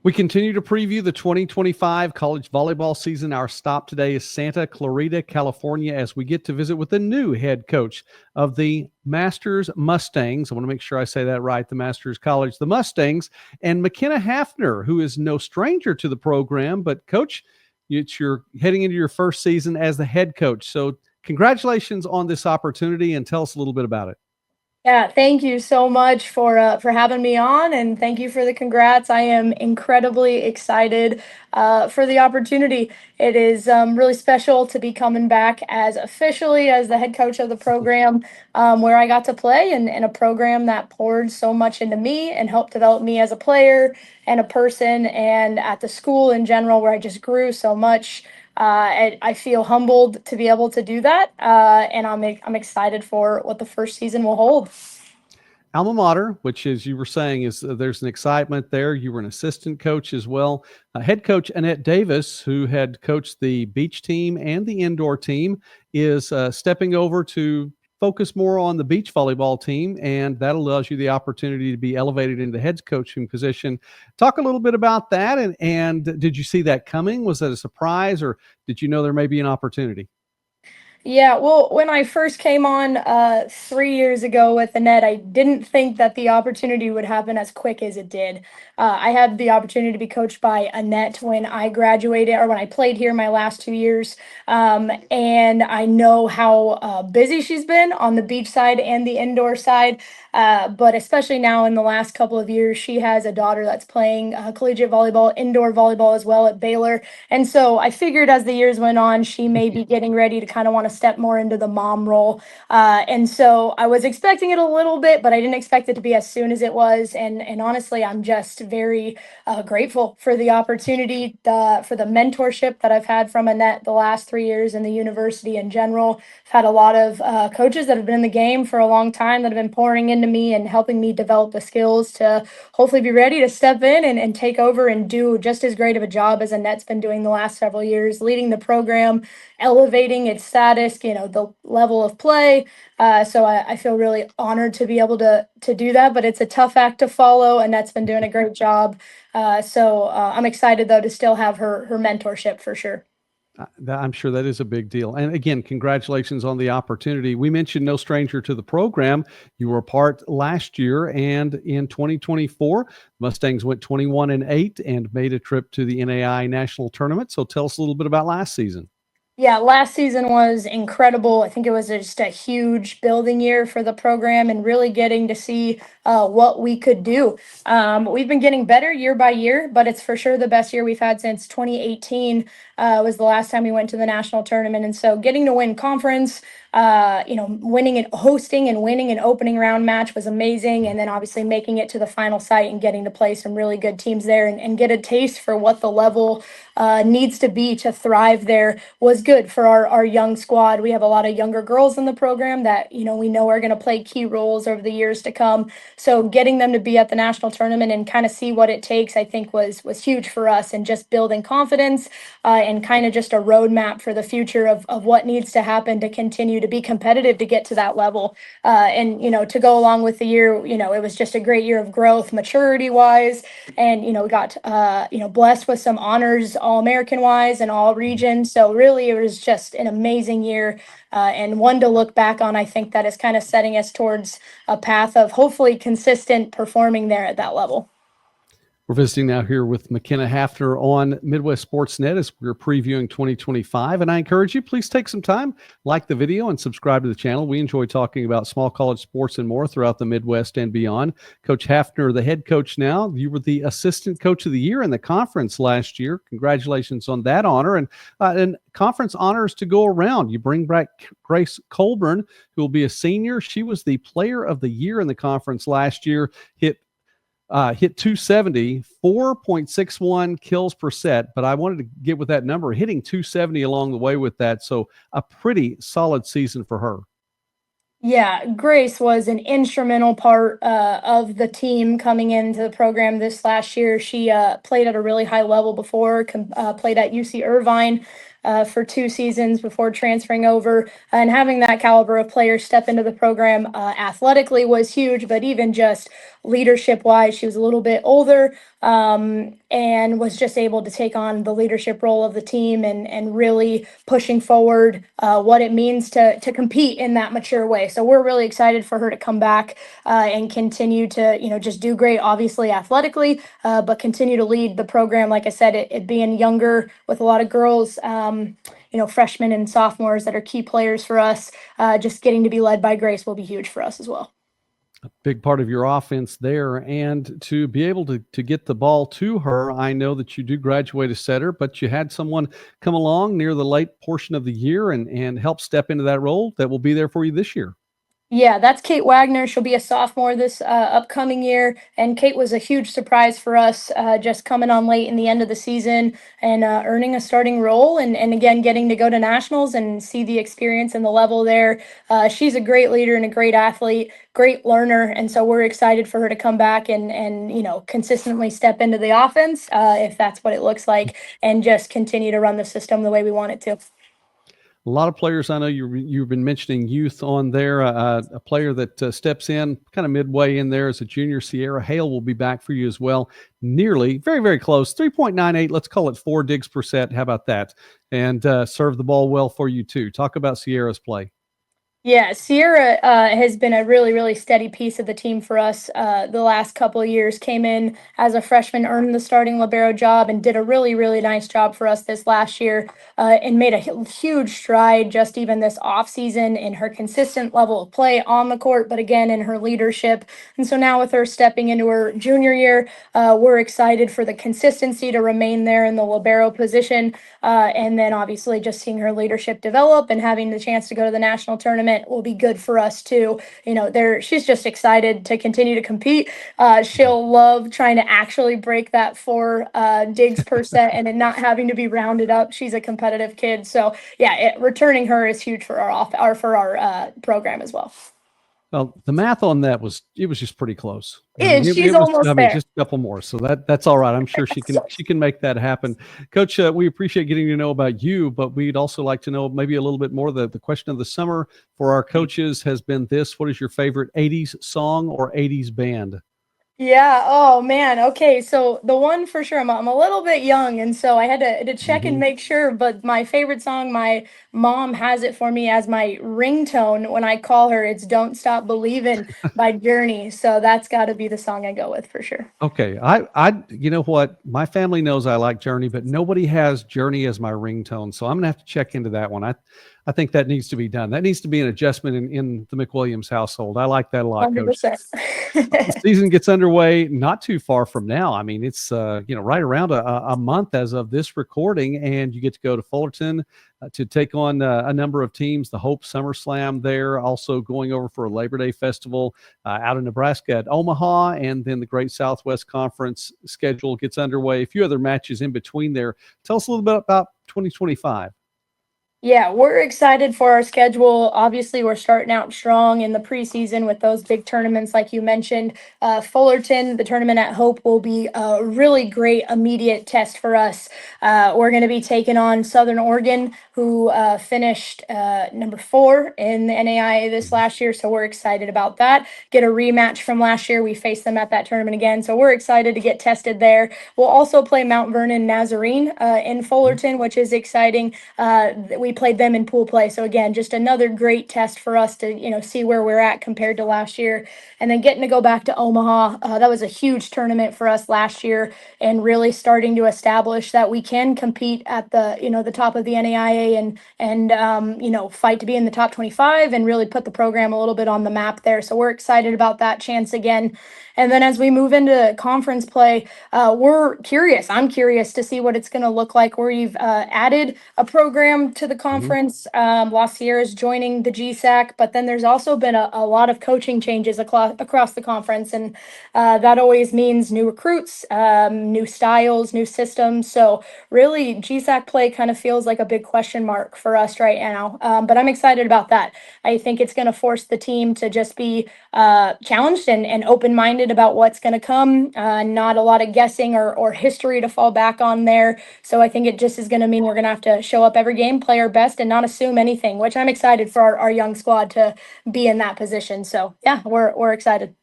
We continue to preview the 2025 college volleyball season. Our stop today is Santa Clarita, California, as we get to visit with the new head coach of the Masters Mustangs. I want to make sure I say that right, the Masters College, the Mustangs, and McKenna Hafner, who is no stranger to the program. But, Coach, you're heading into your first season as the head coach. So congratulations on this opportunity, and tell us a little bit about it. Yeah, thank you so much for having me on, and thank you for the congrats. I am incredibly excited for the opportunity. It is really special to be coming back as officially as the head coach of the program, where I got to play in a program that poured so much into me and helped develop me as a player and a person, and at the school in general, where I just grew so much. I feel humbled to be able to do that, and I'm excited for what the first season will hold. Alma mater, which, as you were saying, is there's an excitement there. You were an assistant coach as well. Head coach Annette Davis, who had coached the beach team and the indoor team, is stepping over to focus more on the beach volleyball team, and that allows you the opportunity to be elevated into the head coaching position. Talk a little bit about that, and did you see that coming? Was that a surprise, or did you know there may be an opportunity? Yeah, well, when I first came on 3 years ago with Annette, I didn't think that the opportunity would happen as quick as it did. I had the opportunity to be coached by Annette when I graduated or when I played here my last 2 years. And I know how busy she's been on the beach side and the indoor side. But especially now in the last couple of years, she has a daughter that's playing collegiate volleyball, indoor volleyball as well at Baylor. And so I figured as the years went on, she may be getting ready to kind of want to step more into the mom role. And so I was expecting it a little bit, but I didn't expect it to be as soon as it was. And honestly, I'm just very grateful for the opportunity, for the mentorship that I've had from Annette the last 3 years in the university in general. I've had a lot of coaches that have been in the game for a long time that have been pouring into me and helping me develop the skills to hopefully be ready to step in and take over and do just as great of a job as Annette's been doing the last several years, leading the program, elevating its status, the level of play. So I feel really honored to be able to do that, but it's a tough act to follow, and that's been doing a great job. So I'm excited though to still have her mentorship for sure. I'm sure that is a big deal. And again, congratulations on the opportunity. We mentioned no stranger to the program. You were a part last year, and in 2024, Mustangs went 21-8 and made a trip to the NAIA National Tournament. So tell us a little bit about last season. Yeah, last season was incredible. I think it was just a huge building year for the program and really getting to see what we could do. We've been getting better year by year, but it's for sure the best year we've had since 2018 was the last time we went to the national tournament. And so getting to win conference, winning and hosting and winning an opening round match was amazing. And then obviously making it to the final site and getting to play some really good teams there and get a taste for what the level needs to be to thrive there was good for our young squad. We have a lot of younger girls in the program that, we know are going to play key roles over the years to come. So getting them to be at the national tournament and kind of see what it takes, I think was huge for us, and just building confidence and kind of just a roadmap for the future of what needs to happen to continue to be competitive to get to that level. And to go along with the year, it was just a great year of growth, maturity wise, and we got blessed with some honors, all American wise and all regions. So really, it was just an amazing year. And one to look back on. I think that is kind of setting us towards a path of hopefully consistent performing there at that level. We're visiting now here with McKenna Hafner on Midwest Sports Net as we're previewing 2025. And I encourage you, please take some time, like the video, and subscribe to the channel. We enjoy talking about small college sports and more throughout the Midwest and beyond. Coach Hafner, the head coach now. You were the assistant coach of the year in the conference last year. Congratulations on that honor. And conference honors to go around. You bring back Grace Colburn, who will be a senior. She was the player of the year in the conference last year, hit 270, 4.61 kills per set, but I wanted to get with that number, hitting 270 along the way with that. So a pretty solid season for her. Yeah, Grace was an instrumental part of the team coming into the program this last year. She played at a really high level before, played at UC Irvine, for 2 seasons before transferring over, and having that caliber of player step into the program athletically was huge, but even just leadership wise, she was a little bit older, and was just able to take on the leadership role of the team and really pushing forward what it means to compete in that mature way. So we're really excited for her to come back and continue to, just do great, obviously athletically, but continue to lead the program. Like I said, it being younger with a lot of girls, freshmen and sophomores that are key players for us, just getting to be led by Grace will be huge for us as well. A big part of your offense there, and to be able to get the ball to her. I know that you do graduate a setter, but you had someone come along near the late portion of the year and help step into that role that will be there for you this year. Yeah, that's Kate Wagner. She'll be a sophomore this upcoming year. And Kate was a huge surprise for us, just coming on late in the end of the season and earning a starting role. And again, getting to go to nationals and see the experience and the level there. She's a great leader and a great athlete, great learner. And so we're excited for her to come back and consistently step into the offense, if that's what it looks like, and just continue to run the system the way we want it to. A lot of players, I know you've been mentioning youth on there. A player that steps in kind of midway in there as a junior, Sierra Hale, will be back for you as well. Nearly, very, very close, 3.98. Let's call it 4 digs per set. How about that? And serve the ball well for you too. Talk about Sierra's play. Yeah, Sierra has been a really, really steady piece of the team for us the last couple of years. Came in as a freshman, earned the starting libero job, and did a really, really nice job for us this last year, and made a huge stride just even this offseason in her consistent level of play on the court, but again, in her leadership. And so now with her stepping into her junior year, we're excited for the consistency to remain there in the libero position. And then obviously just seeing her leadership develop and having the chance to go to the national tournament will be good for us too. She's just excited to continue to compete. She'll love trying to actually break that 4 digs per set and then not having to be rounded up. She's a competitive kid. So yeah, returning her is huge for our program as well. Well, the math on that was just pretty close. She's almost there. Just a couple more, so that's all right. I'm sure she can make that happen. Coach, we appreciate getting to know about you, but we'd also like to know maybe a little bit more. The question of the summer for our coaches has been this: what is your favorite '80s song or '80s band? Yeah. Oh man. Okay. So the one for sure, I'm a little bit young, and so I had to check and make sure. But my favorite song, my mom has it for me as my ringtone when I call her. It's "Don't Stop Believin'" by Journey. So that's got to be the song I go with for sure. Okay. You know what? My family knows I like Journey, but nobody has Journey as my ringtone. So I'm gonna have to check into that one. I think that needs to be done. That needs to be an adjustment in the McWilliams household. I like that a lot, 100%. Coach. The season gets underway not too far from now. I mean, it's right around a month as of this recording, and you get to go to Fullerton to take on a number of teams. The Hope Summer Slam there, also going over for a Labor Day festival out in Nebraska at Omaha, and then the Great Southwest Conference schedule gets underway. A few other matches in between there. Tell us a little bit about 2025. Yeah, we're excited for our schedule. Obviously, we're starting out strong in the preseason with those big tournaments, like you mentioned. Fullerton, the tournament at Hope, will be a really great immediate test for us. We're going to be taking on Southern Oregon, who finished number 4 in the NAIA this last year. So we're excited about that. Get a rematch from last year. We faced them at that tournament again. So we're excited to get tested there. We'll also play Mount Vernon Nazarene in Fullerton, which is exciting. We played them in pool play. So again, just another great test for us to, see where we're at compared to last year. And then getting to go back to Omaha, that was a huge tournament for us last year, and really starting to establish that we can compete at the, the top of the NAIA and fight to be in the top 25 and really put the program a little bit on the map there. So we're excited about that chance again. And then as we move into conference play, we're curious. I'm curious to see what it's going to look like, where you've added a program to the the conference. Last year is joining the GSAC, but then there's also been a lot of coaching changes across the conference, and that always means new recruits, new styles, new systems. So really, GSAC play kind of feels like a big question mark for us right now. But I'm excited about that. I think it's going to force the team to just be challenged and open-minded about what's going to come. Not a lot of guessing or history to fall back on there. So I think it just is going to mean we're going to have to show up every game, play our best, and not assume anything, which I'm excited for our young squad to be in that position. So yeah, we're excited.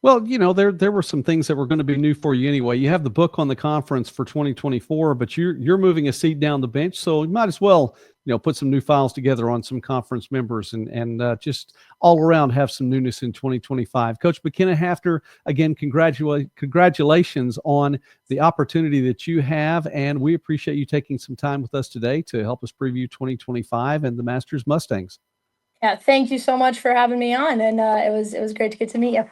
Well, there were some things that were going to be new for you anyway. You have the book on the conference for 2024, but you're moving a seat down the bench, so you might as well, put some new files together on some conference members and just all around have some newness in 2025. Coach McKenna Hafner, again, congratulations on the opportunity that you have, and we appreciate you taking some time with us today to help us preview 2025 and the Masters Mustangs. Yeah, thank you so much for having me on, and it was great to get to meet you.